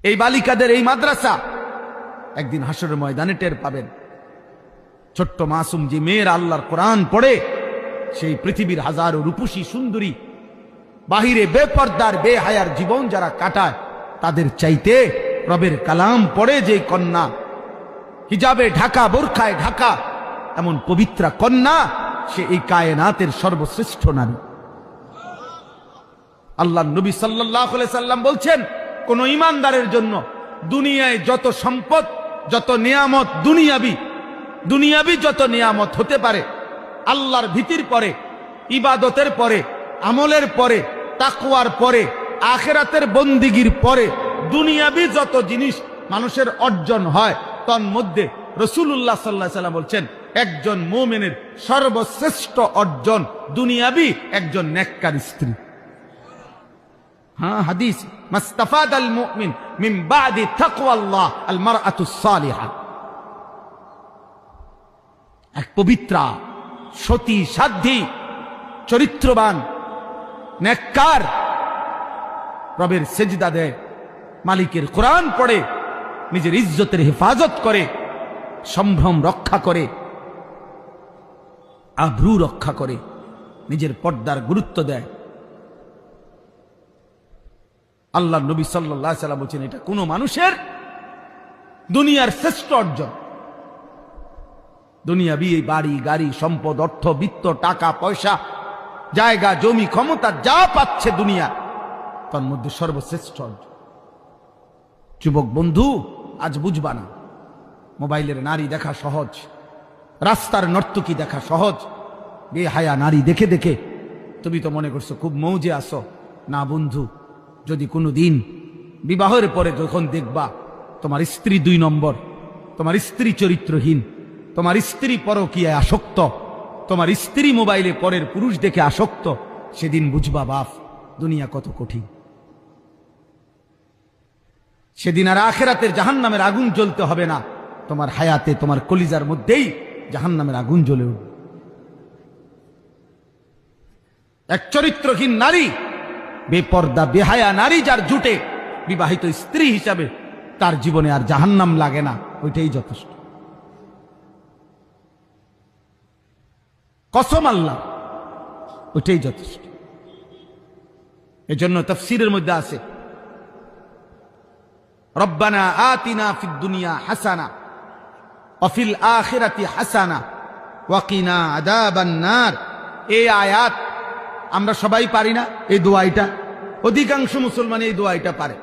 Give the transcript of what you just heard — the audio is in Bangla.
এই বালিকাদের এই মাদ্রাসা একদিন হাসরের ময়দানে টের পাবেন। ছোট্ট মাসুম যে মেয়ের আল্লাহর কোরআন পড়ে, সেই পৃথিবীর হাজারো রূপসী সুন্দরী বাহিরে বেপর্দার বেহায়ার জীবন যারা কাটায়, তাদের চাইতে রবের কালাম পড়ে যে কন্যা, হিজাবে ঢাকা, বোরখায় ঢাকা, এমন পবিত্রা কন্যা, সে এই কায়নাতের সর্বশ্রেষ্ঠ নারী। আল্লাহ নবী সাল্লাল্লাহু আলাইহি সাল্লাম বলছেন, কোন ঈমানদারের জন্য দুনিয়ায় যত সম্পদ, যত নিয়ামত, দুনিয়াবি যত নিয়ামত হতে পারে, আল্লাহর ভীতির পরে, ইবাদতের পরে, আমলের পরে, তাকওয়ার পরে, আখিরাতের বন্দিগির পরে দুনিয়াবি যত জিনিস মানুষের অর্জন হয়, তন্মধ্যে রাসূলুল্লাহ সাল্লাল্লাহু আলাইহি সাল্লাম বলছেন, একজন মুমিনের সর্বশ্রেষ্ঠ অর্জন দুনিয়াবি একজন নেককার স্ত্রী। হ্যাঁ, হাদিস, মাস্তাফাদাল মুমিন মিন বাদি তাকওয়াল্লাহ আল মারআতুস সালিহা। এক পবিত্রা, সতী, সাধ্বী, চরিত্রবান, নেককার, রবের সেজদা দেয়, মালিকের কোরআন পড়ে, নিজের ইজ্জতের হেফাজত করে, সম্ভ্রম রক্ষা করে, আব্রু রক্ষা করে, নিজের পর্দার গুরুত্ব দেয়। আল্লাহ নবী সাল্লাল্লাহু আলাইহি সাল্লাম বলেছেন, এটা কোন মানুষের দুনিয়ার শ্রেষ্ঠ অর্জন। দুনিয়াবি এই বাড়ি, গাড়ি, সম্পদ, অর্থ, বিত্ত, টাকা পয়সা, জায়গা, জমি, ক্ষমতা যা পাচ্ছে দুনিয়া, তার মধ্যে সর্বশ্রেষ্ঠ অর্জন। যুবক বন্ধু, আজ বুঝবা না, মোবাইলের নারী দেখা সহজ, রাস্তার নর্তকী দেখা সহজ, বেহায়া নারী দেখে দেখে তুমি তো মনে করছো খুব মৌজে আসো। না বন্ধু, যদি কোনো দিন বিবাহের পরে যখন দেখবা তোমার স্ত্রী 2 নম্বর, তোমার স্ত্রী চরিত্রহীন, তোমার স্ত্রী পরকীয়ায় আসক্ত, তোমার স্ত্রী মোবাইলে পরের পুরুষ দেখে আসক্ত, সেদিন বুঝবা বাপ, দুনিয়া কত কঠিন। সেদিন আর আখিরাতের জাহান্নামের আগুন জ্বলতে হবে না, তোমার হায়াতে, তোমার কলিজার মধ্যেই জাহান্নামের আগুন জ্বলে উঠবে। এক চরিত্রহীন নারী, বেপর্দা বেহায়া নারী যার জুটে বিবাহিত স্ত্রী হিসাবে, তার জীবনে আর জাহান্নাম লাগে না, ওইটাই যথেষ্ট। কসম আল্লাহ, ওইটাই যথেষ্ট। এজন্য তাফসীরের মধ্যে আছে, রব্বানা আতিনা ফিদ দুনিয়া হাসানা ওয়া ফিল আখিরাতি হাসানা ওয়া কিনা আযাবান নার। এই আয়াত আমরা সবাই পারি না, এই দোয়াটা অধিকাংশ মুসলমান এই দোয়াটা পারে।